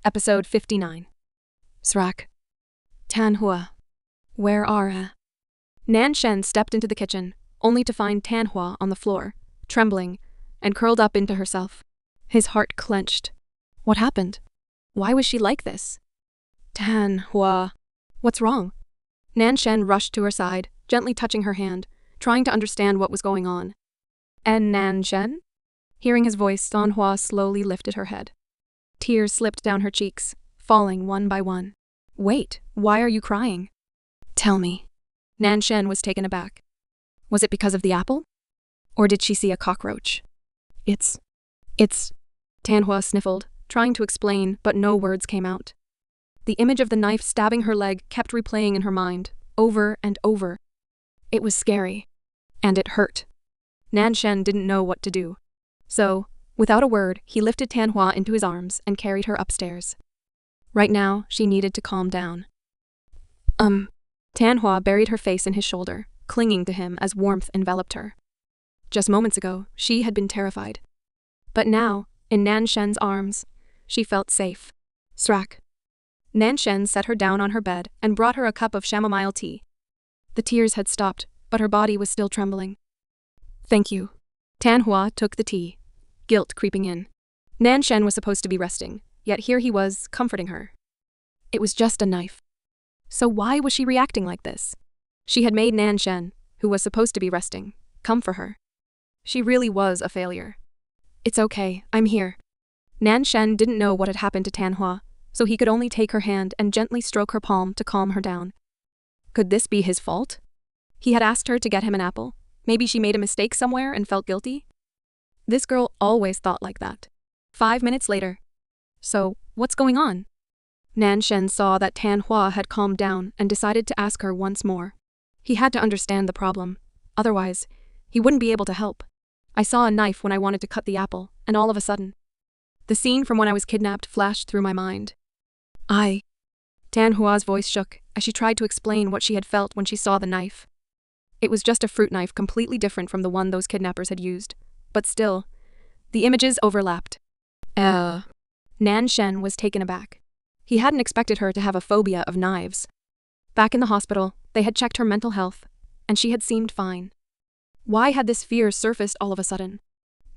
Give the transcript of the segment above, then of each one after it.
Episode 59. Srak. Tan Hua. Where are? Nan Shen stepped into the kitchen, only to find Tan Hua on the floor, trembling, and curled up into herself. His heart clenched. What happened? Why was she like this? Tan Hua. What's wrong? Nan Shen rushed to her side, gently touching her hand, trying to understand what was going on. And Nan Shen? Hearing his voice, Tan Hua slowly lifted her head. Tears slipped down her cheeks, falling one by one. Wait, why are you crying? Tell me. Nan Shen was taken aback. Was it because of the apple? Or did she see a cockroach? It's... Tan Hua sniffled, trying to explain, but no words came out. The image of the knife stabbing her leg kept replaying in her mind, over and over. It was scary. And it hurt. Nan Shen didn't know what to do. So, without a word, he lifted Tan Hua into his arms and carried her upstairs. Right now, she needed to calm down. Tan Hua buried her face in his shoulder, clinging to him as warmth enveloped her. Just moments ago, she had been terrified. But now, in Nan Shen's arms, she felt safe. Srak. Nan Shen set her down on her bed and brought her a cup of chamomile tea. The tears had stopped, but her body was still trembling. Thank you. Tan Hua took the tea, guilt creeping in. Nan Shen was supposed to be resting, yet here he was, comforting her. It was just a knife. So why was she reacting like this? She had made Nan Shen, who was supposed to be resting, come for her. She really was a failure. It's okay, I'm here. Nan Shen didn't know what had happened to Tan Hua, so he could only take her hand and gently stroke her palm to calm her down. Could this be his fault? He had asked her to get him an apple. Maybe she made a mistake somewhere and felt guilty? This girl always thought like that. 5 minutes later. So, what's going on? Nan Shen saw that Tan Hua had calmed down and decided to ask her once more. He had to understand the problem. Otherwise, he wouldn't be able to help. I saw a knife when I wanted to cut the apple, and all of a sudden, the scene from when I was kidnapped flashed through my mind. Tan Hua's voice shook as she tried to explain what she had felt when she saw the knife. It was just a fruit knife completely different from the one those kidnappers had used. But still, the images overlapped. Nan Shen was taken aback. He hadn't expected her to have a phobia of knives. Back in the hospital, they had checked her mental health, and she had seemed fine. Why had this fear surfaced all of a sudden?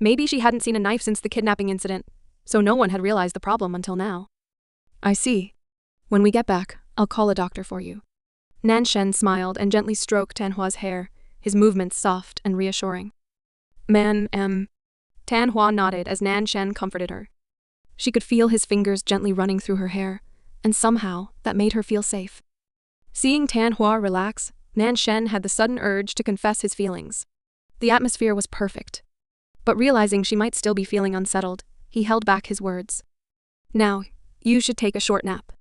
Maybe she hadn't seen a knife since the kidnapping incident, so no one had realized the problem until now. I see. When we get back, I'll call a doctor for you. Nan Shen smiled and gently stroked Tan Hua's hair, his movements soft and reassuring. Tan Hua nodded as Nan Shen comforted her. She could feel his fingers gently running through her hair, and somehow that made her feel safe. Seeing Tan Hua relax, Nan Shen had the sudden urge to confess his feelings. The atmosphere was perfect. But realizing she might still be feeling unsettled, he held back his words. Now, you should take a short nap.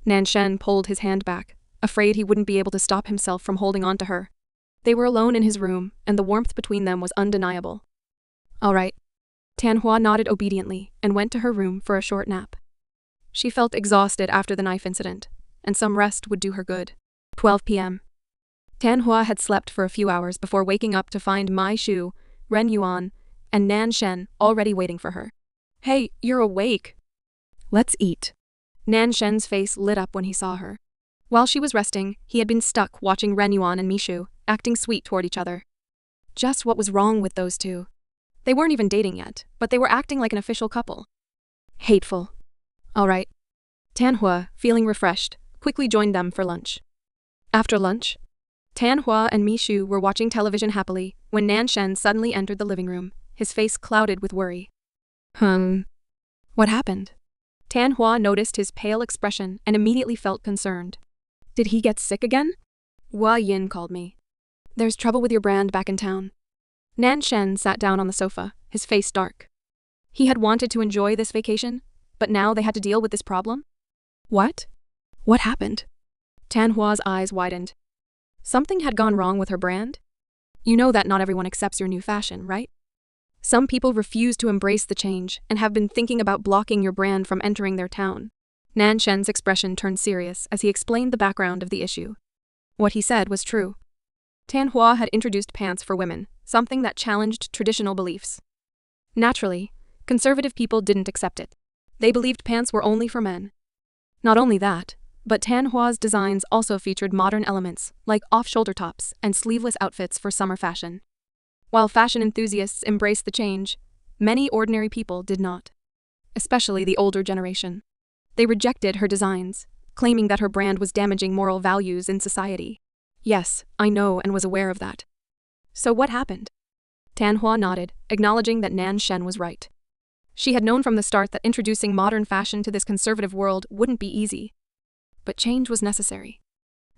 Nan Shen pulled his hand back, afraid he wouldn't be able to stop himself from holding on to her. They were alone in his room, and the warmth between them was undeniable. All right. Tan Hua nodded obediently and went to her room for a short nap. She felt exhausted after the knife incident, and some rest would do her good. 12 p.m. Tan Hua had slept for a few hours before waking up to find Mai Shu, Ren Yuan, and Nan Shen already waiting for her. Hey, you're awake. Let's eat. Nan Shen's face lit up when he saw her. While she was resting, he had been stuck watching Ren Yuan and Mishu, acting sweet toward each other. Just what was wrong with those two? They weren't even dating yet, but they were acting like an official couple. Hateful. All right. Tan Hua, feeling refreshed, quickly joined them for lunch. After lunch, Tan Hua and Mishu were watching television happily when Nan Shen suddenly entered the living room, his face clouded with worry. What happened? Tan Hua noticed his pale expression and immediately felt concerned. Did he get sick again? Hua Yin called me. There's trouble with your brand back in town. Nan Shen sat down on the sofa, his face dark. He had wanted to enjoy this vacation, but now they had to deal with this problem? What? What happened? Tan Hua's eyes widened. Something had gone wrong with her brand? You know that not everyone accepts your new fashion, right? Some people refuse to embrace the change and have been thinking about blocking your brand from entering their town. Nan Shen's expression turned serious as he explained the background of the issue. What he said was true. Tan Hua had introduced pants for women, something that challenged traditional beliefs. Naturally, conservative people didn't accept it. They believed pants were only for men, Not only that, but Tan Hua's designs also featured modern elements like off-shoulder tops and sleeveless outfits for summer fashion. While fashion enthusiasts embraced the change, many ordinary people did not, especially the older generation. They rejected her designs, claiming that her brand was damaging moral values in society. Yes, I know and was aware of that. So what happened? Tan Hua nodded, acknowledging that Nan Shen was right. She had known from the start that introducing modern fashion to this conservative world wouldn't be easy. But change was necessary.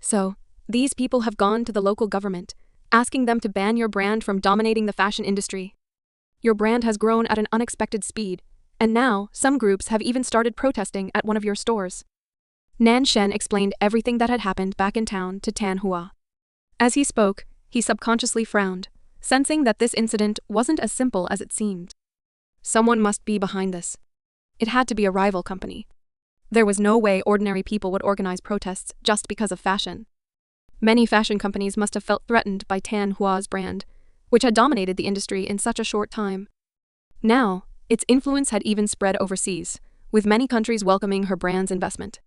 So, these people have gone to the local government, asking them to ban your brand from dominating the fashion industry. Your brand has grown at an unexpected speed, and now some groups have even started protesting at one of your stores. Nan Shen explained everything that had happened back in town to Tan Hua. As he spoke, he subconsciously frowned, sensing that this incident wasn't as simple as it seemed. Someone must be behind this. It had to be a rival company. There was no way ordinary people would organize protests just because of fashion. Many fashion companies must have felt threatened by Tan Hua's brand, which had dominated the industry in such a short time. Now, its influence had even spread overseas, with many countries welcoming her brand's investment.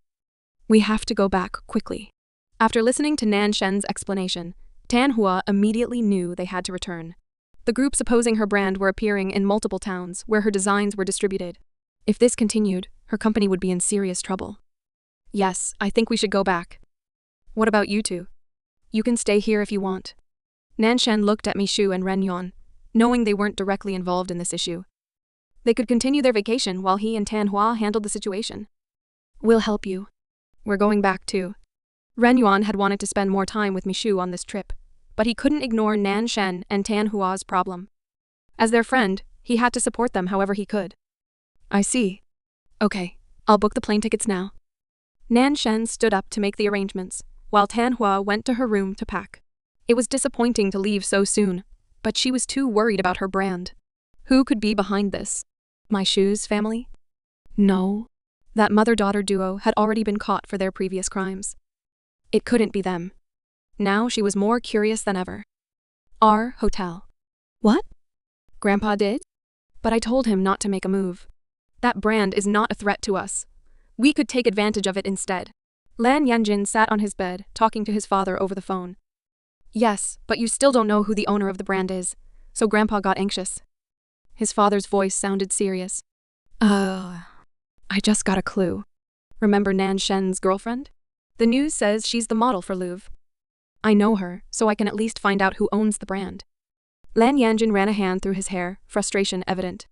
We have to go back quickly. After listening to Nan Shen's explanation, Tan Hua immediately knew they had to return. The groups opposing her brand were appearing in multiple towns where her designs were distributed. If this continued, her company would be in serious trouble. Yes, I think we should go back. What about you two? You can stay here if you want. Nan Shen looked at Mishu and Ren Yuan, knowing they weren't directly involved in this issue. They could continue their vacation while he and Tan Hua handled the situation. We'll help you. We're going back too. Ren Yuan had wanted to spend more time with Mishu on this trip, but he couldn't ignore Nan Shen and Tan Hua's problem. As their friend, he had to support them however he could. I see. Okay, I'll book the plane tickets now. Nan Shen stood up to make the arrangements, while Tan Hua went to her room to pack. It was disappointing to leave so soon, but she was too worried about her brand. Who could be behind this? My Shu's family? No. That mother-daughter duo had already been caught for their previous crimes. It couldn't be them. Now she was more curious than ever. Our hotel. What? Grandpa did? But I told him not to make a move. That brand is not a threat to us. We could take advantage of it instead. Lan Yanjin sat on his bed, talking to his father over the phone. Yes, but you still don't know who the owner of the brand is, so Grandpa got anxious. His father's voice sounded serious. I just got a clue. Remember Nan Shen's girlfriend? The news says she's the model for Louvre. I know her, so I can at least find out who owns the brand. Lan Yanjin ran a hand through his hair, frustration evident.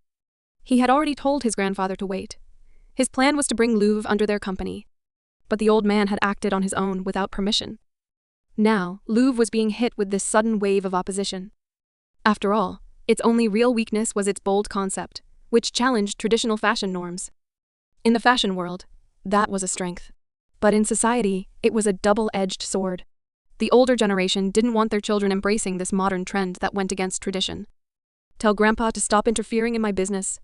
He had already told his grandfather to wait. His plan was to bring Louvre under their company. But the old man had acted on his own without permission. Now, Louvre was being hit with this sudden wave of opposition. After all, its only real weakness was its bold concept, which challenged traditional fashion norms. In the fashion world, that was a strength. But in society, it was a double-edged sword. The older generation didn't want their children embracing this modern trend that went against tradition. Tell Grandpa to stop interfering in my business.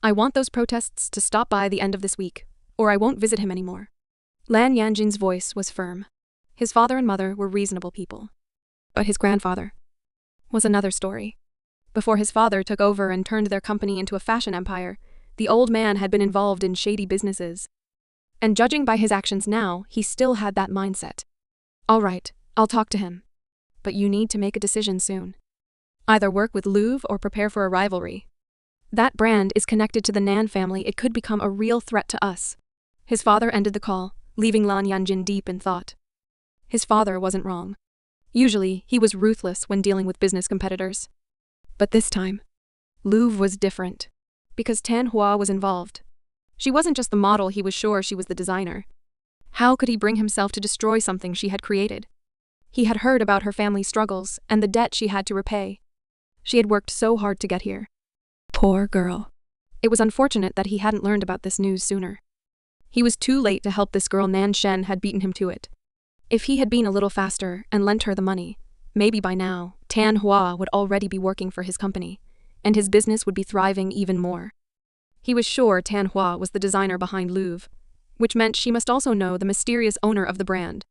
I want those protests to stop by the end of this week, or I won't visit him anymore. Lan Yanjin's voice was firm. His father and mother were reasonable people. But his grandfather was another story. Before his father took over and turned their company into a fashion empire, the old man had been involved in shady businesses. And judging by his actions now, he still had that mindset. All right, I'll talk to him. But you need to make a decision soon. Either work with Louvre or prepare for a rivalry. That brand is connected to the Nan family. It could become a real threat to us. His father ended the call, leaving Lan Yanjin deep in thought. His father wasn't wrong. Usually, he was ruthless when dealing with business competitors. But this time, Louvre was different. Because Tan Hua was involved. She wasn't just the model, he was sure she was the designer. How could he bring himself to destroy something she had created? He had heard about her family's struggles and the debt she had to repay. She had worked so hard to get here. Poor girl. It was unfortunate that he hadn't learned about this news sooner. He was too late to help this girl. Nan Shen had beaten him to it. If he had been a little faster and lent her the money, maybe by now, Tan Hua would already be working for his company, and his business would be thriving even more. He was sure Tan Hua was the designer behind Louvre, which meant she must also know the mysterious owner of the brand.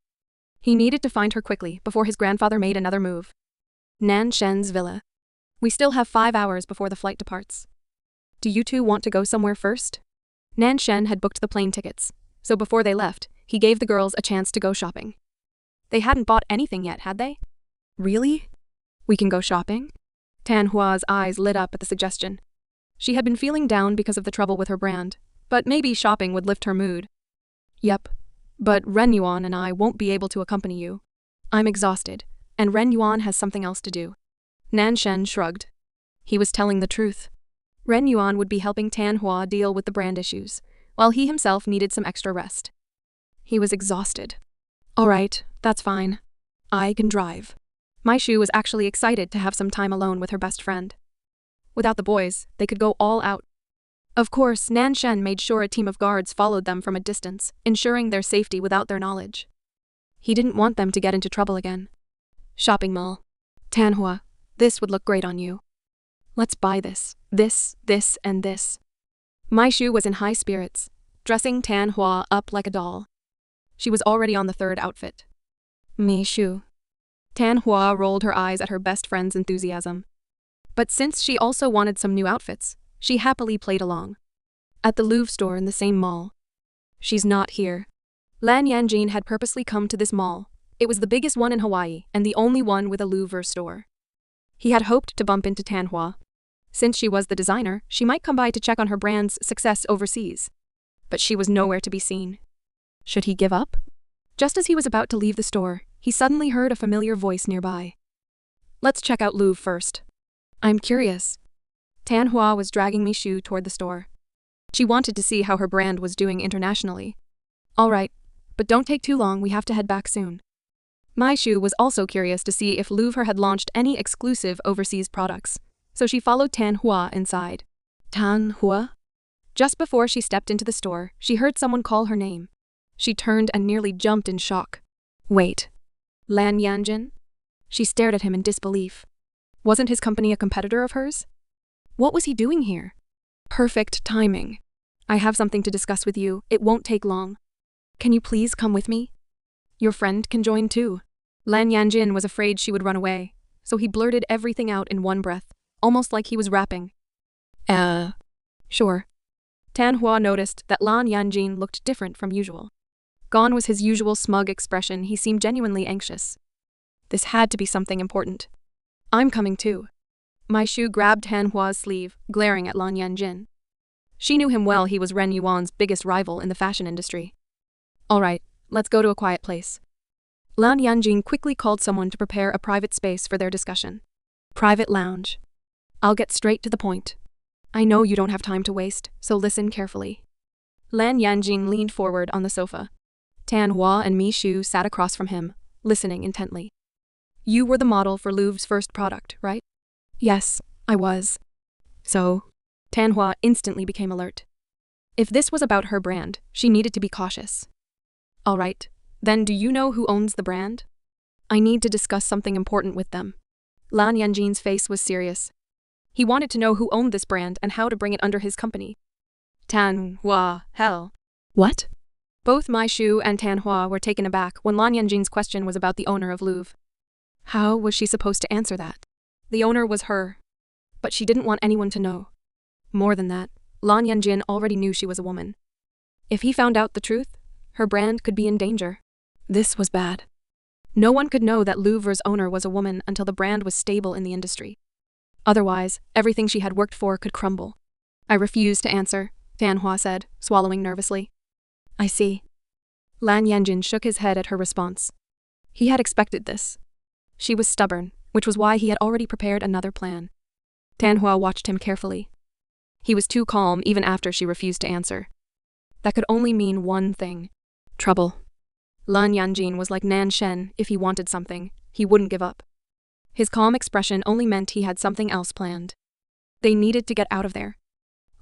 He needed to find her quickly before his grandfather made another move. Nan Shen's villa. We still have 5 hours before the flight departs. Do you two want to go somewhere first? Nan Shen had booked the plane tickets, So before they left, he gave the girls a chance to go shopping. They hadn't bought anything yet, had they? Really? We can go shopping? Tan Hua's eyes lit up at the suggestion. She had been feeling down because of the trouble with her brand, but maybe shopping would lift her mood. Yep, but Ren Yuan and I won't be able to accompany you. I'm exhausted, and Ren Yuan has something else to do. Nan Shen shrugged. He was telling the truth. Ren Yuan would be helping Tan Hua deal with the brand issues, while he himself needed some extra rest. He was exhausted. All right, that's fine. I can drive. Mai Shu was actually excited to have some time alone with her best friend. Without the boys, they could go all out. Of course, Nan Shen made sure a team of guards followed them from a distance, ensuring their safety without their knowledge. He didn't want them to get into trouble again. Shopping mall. Tan Hua, this would look great on you. Let's buy this, and this. Mai Shu was in high spirits, dressing Tan Hua up like a doll. She was already on the third outfit. Mai Shu. Tan Hua rolled her eyes at her best friend's enthusiasm. But since she also wanted some new outfits, she happily played along. At the Louvre store in the same mall. She's not here. Lan Yanjin had purposely come to this mall. It was the biggest one in Hawaii and the only one with a Louvre store. He had hoped to bump into Tan Hua. Since she was the designer, she might come by to check on her brand's success overseas. But she was nowhere to be seen. Should he give up? Just as he was about to leave the store, he suddenly heard a familiar voice nearby. Let's check out Louvre first. I'm curious. Tan Hua was dragging Mai Shu toward the store. She wanted to see how her brand was doing internationally. All right, but don't take too long, we have to head back soon. Mai Shu was also curious to see if Louvre had launched any exclusive overseas products, so she followed Tan Hua inside. Tan Hua? Just before she stepped into the store, she heard someone call her name. She turned and nearly jumped in shock. Wait. Lan Yanjin? She stared at him in disbelief. Wasn't his company a competitor of hers? What was he doing here? Perfect timing. I have something to discuss with you. It won't take long. Can you please come with me? Your friend can join too. Lan Yanjin was afraid she would run away, so he blurted everything out in one breath, almost like he was rapping. Sure. Tan Hua noticed that Lan Yanjin looked different from usual. Gone was his usual smug expression, he seemed genuinely anxious. This had to be something important. I'm coming too. Mai Shu grabbed Tan Hua's sleeve, glaring at Lan Yanjin. She knew him well, he was Ren Yuan's biggest rival in the fashion industry. All right, let's go to a quiet place. Lan Yanjin quickly called someone to prepare a private space for their discussion. Private lounge. I'll get straight to the point. I know you don't have time to waste, so listen carefully. Lan Yanjin leaned forward on the sofa. Tan Hua and Mai Shu sat across from him, listening intently. You were the model for Louvre's first product, right? Yes, I was. So? Tan Hua instantly became alert. If this was about her brand, she needed to be cautious. All right, then do you know who owns the brand? I need to discuss something important with them. Lan Yanjin's face was serious. He wanted to know who owned this brand and how to bring it under his company. Tan Hua, hell. What? Both Mai Shu and Tan Hua were taken aback when Lan Yanjin's question was about the owner of Louvre. How was she supposed to answer that? The owner was her. But she didn't want anyone to know. More than that, Lan Yanjin already knew she was a woman. If he found out the truth, her brand could be in danger. This was bad. No one could know that Louvre's owner was a woman until the brand was stable in the industry. Otherwise, everything she had worked for could crumble. I refuse to answer, Tan Hua said, swallowing nervously. I see. Lan Yanjin shook his head at her response. He had expected this. She was stubborn, which was why he had already prepared another plan. Tan Hua watched him carefully. He was too calm even after she refused to answer. That could only mean one thing. Trouble. Lan Yanjin was like Nan Shen. If he wanted something, he wouldn't give up. His calm expression only meant he had something else planned. They needed to get out of there.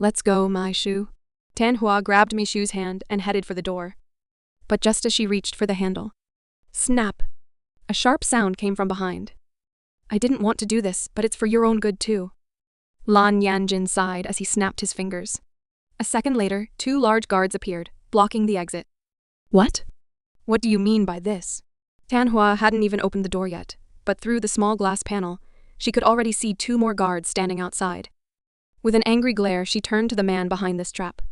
Let's go, Mai Shu. Tan Hua grabbed Mai Shu's hand and headed for the door. But just as she reached for the handle, snap! A sharp sound came from behind. I didn't want to do this, but it's for your own good too. Lan Yanjin sighed as he snapped his fingers. A second later, 2 large guards appeared, blocking the exit. What? What do you mean by this? Tan Hua hadn't even opened the door yet, but through the small glass panel, she could already see 2 more guards standing outside. With an angry glare, she turned to the man behind this trap.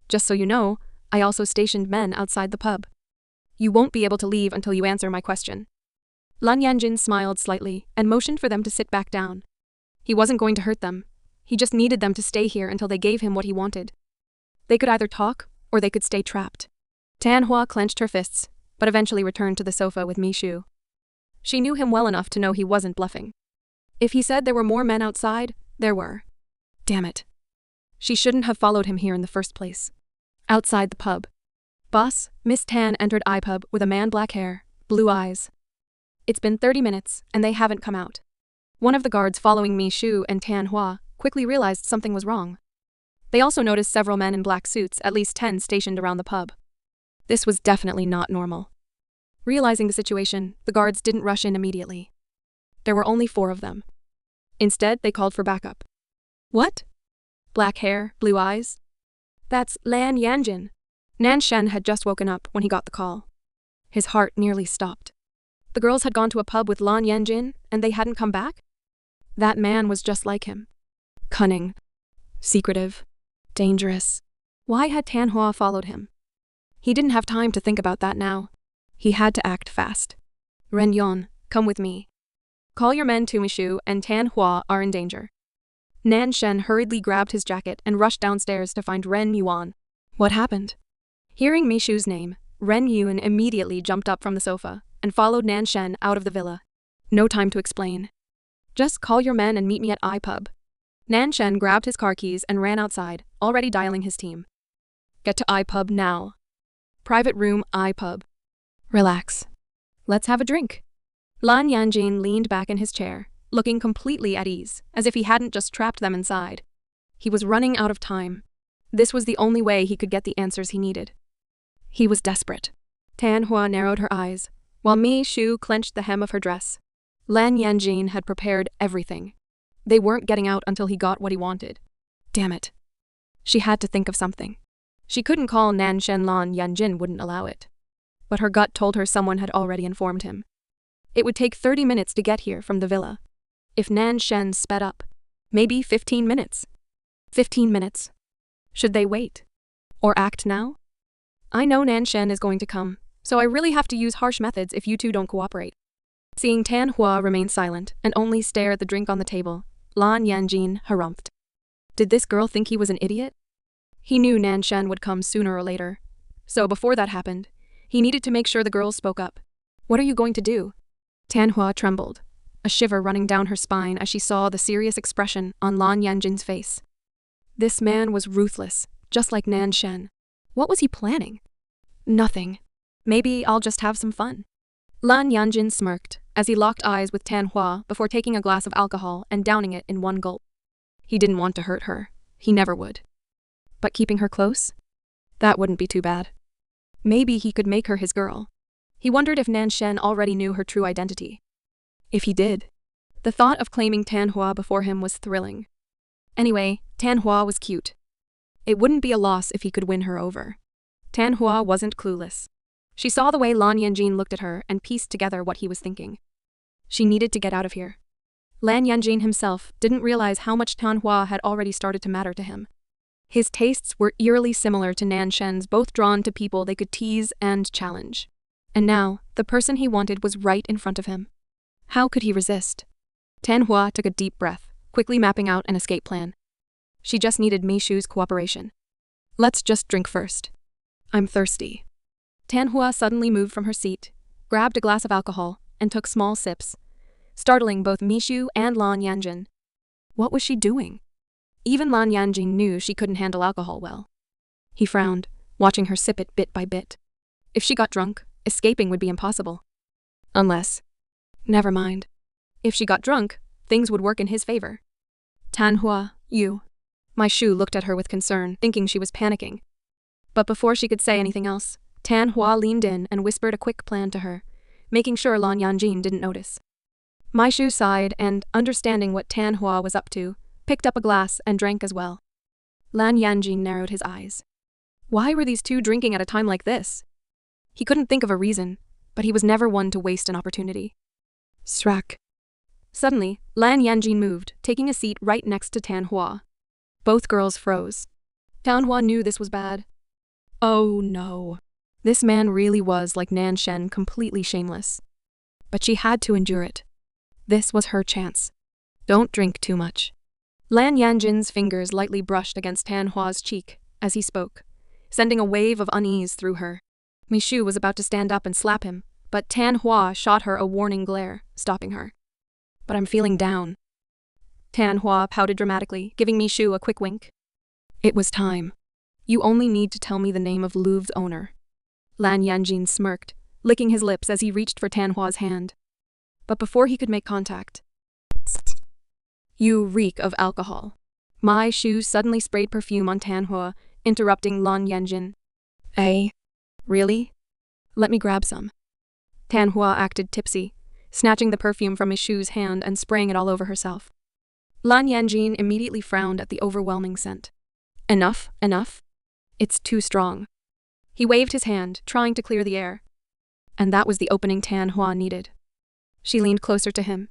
Just so you know, I also stationed men outside the pub. You won't be able to leave until you answer my question. Lan Yanjin smiled slightly and motioned for them to sit back down. He wasn't going to hurt them. He just needed them to stay here until they gave him what he wanted. They could either talk, or they could stay trapped. Tanhua clenched her fists, but eventually returned to the sofa with Mishu. She knew him well enough to know he wasn't bluffing. If he said there were more men outside, there were. Damn it. She shouldn't have followed him here in the first place. Outside the pub. Boss, Miss Tan entered iPub with a man black hair, blue eyes. It's been 30 minutes, and they haven't come out. One of the guards following Mishu and Tanhua quickly realized something was wrong. They also noticed several men in black suits, at least 10 stationed around the pub. This was definitely not normal. Realizing the situation, the guards didn't rush in immediately. There were only 4 of them. Instead, they called for backup. What? Black hair, blue eyes? That's Lan Yanjin. Nan Shen had just woken up when he got the call. His heart nearly stopped. The girls had gone to a pub with Lan Yanjin, and they hadn't come back? That man was just like him. Cunning. Secretive. Dangerous. Why had Tanhua followed him? He didn't have time to think about that now. He had to act fast. Ren Yon, come with me. Call your men to Mishu and Tanhua are in danger. Nan Shen hurriedly grabbed his jacket and rushed downstairs to find Ren Yuan. What happened? Hearing Mishu's name, Ren Yuan immediately jumped up from the sofa and followed Nan Shen out of the villa. No time to explain. Just call your men and meet me at iPub. Nan Shen grabbed his car keys and ran outside, already dialing his team. Get to iPub now. Private room iPub. Relax. Let's have a drink. Lan Yanjin leaned back in his chair, looking completely at ease, as if he hadn't just trapped them inside. He was running out of time. This was the only way he could get the answers he needed. He was desperate. Tanhua narrowed her eyes, while Mi Shu clenched the hem of her dress. Lan Yanjin had prepared everything. They weren't getting out until he got what he wanted. Damn it. She had to think of something. She couldn't call Nan Shen. Lan Yanjin wouldn't allow it. But her gut told her someone had already informed him. It would take 30 minutes to get here from the villa. If Nan Shen sped up, maybe 15 minutes. 15 minutes. Should they wait? Or act now? I know Nan Shen is going to come, so I really have to use harsh methods if you two don't cooperate. Seeing Tanhua remain silent and only stare at the drink on the table, Lan Yanjin harumphed. Did this girl think he was an idiot? He knew Nan Shen would come sooner or later. So before that happened, he needed to make sure the girls spoke up. What are you going to do? Tanhua trembled, a shiver running down her spine as she saw the serious expression on Lan Yanjin's face. This man was ruthless, just like Nan Shen. What was he planning? Nothing. Maybe I'll just have some fun. Lan Yanjin smirked as he locked eyes with Tanhua before taking a glass of alcohol and downing it in one gulp. He didn't want to hurt her. He never would. But keeping her close? That wouldn't be too bad. Maybe he could make her his girl. He wondered if Nan Shen already knew her true identity. If he did, the thought of claiming Tanhua before him was thrilling. Anyway, Tanhua was cute. It wouldn't be a loss if he could win her over. Tanhua wasn't clueless. She saw the way Lan Yanjin looked at her and pieced together what he was thinking. She needed to get out of here. Lan Yanjin himself didn't realize how much Tanhua had already started to matter to him. His tastes were eerily similar to Nan Shen's, both drawn to people they could tease and challenge. And now, the person he wanted was right in front of him. How could he resist? Tanhua took a deep breath, quickly mapping out an escape plan. She just needed Mishu's cooperation. Let's just drink first. I'm thirsty. Tanhua suddenly moved from her seat, grabbed a glass of alcohol, and took small sips, startling both Mishu and Lan Yanjin. What was she doing? Even Lan Yanjin knew she couldn't handle alcohol well. He frowned, watching her sip it bit by bit. If she got drunk, escaping would be impossible. Unless... Never mind. If she got drunk, things would work in his favor. Tanhua, you. My Shu looked at her with concern, thinking she was panicking. But before she could say anything else, Tanhua leaned in and whispered a quick plan to her, making sure Lan Yanjin didn't notice. My Shu sighed and, understanding what Tanhua was up to, picked up a glass and drank as well. Lan Yanjin narrowed his eyes. Why were these two drinking at a time like this? He couldn't think of a reason, but he was never one to waste an opportunity. Srack. Suddenly, Lan Yanjin moved, taking a seat right next to Tanhua. Both girls froze. Tanhua knew this was bad. Oh no. This man really was like Nan Shen, completely shameless. But she had to endure it. This was her chance. Don't drink too much. Lan Yanjin's fingers lightly brushed against Tan Hua's cheek as he spoke, sending a wave of unease through her. Mishu was about to stand up and slap him, but Tan Hua shot her a warning glare, stopping her. But I'm feeling down. Tan Hua pouted dramatically, giving Mishu a quick wink. It was time. You only need to tell me the name of Louvre's owner. Lan Yanjin smirked, licking his lips as he reached for Tan Hua's hand. But before he could make contact, you reek of alcohol. My shoes suddenly sprayed perfume on Tan Hua, interrupting Lan Yanjin. Really? Let me grab some. Tan Hua acted tipsy, snatching the perfume from Mishu's hand and spraying it all over herself. Lan Yanjin immediately frowned at the overwhelming scent. Enough. It's too strong. He waved his hand, trying to clear the air. And that was the opening Tan Hua needed. She leaned closer to him.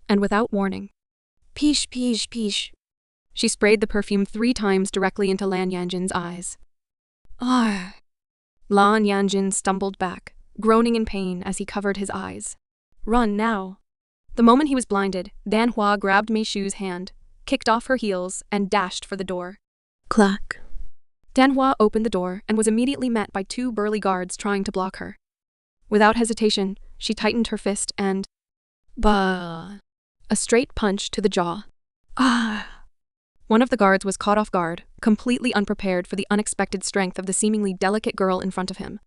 And without warning, peesh. She sprayed the perfume 3 times directly into Lan Yanjin's eyes. Lan Yanjin stumbled back, groaning in pain as he covered his eyes. Run now. The moment he was blinded, Dan Hua grabbed Mishu's hand, kicked off her heels, and dashed for the door. Clack. Dan Hua opened the door and was immediately met by 2 burly guards trying to block her. Without hesitation, she tightened her fist and… a straight punch to the jaw. One of the guards was caught off guard, completely unprepared for the unexpected strength of the seemingly delicate girl in front of him.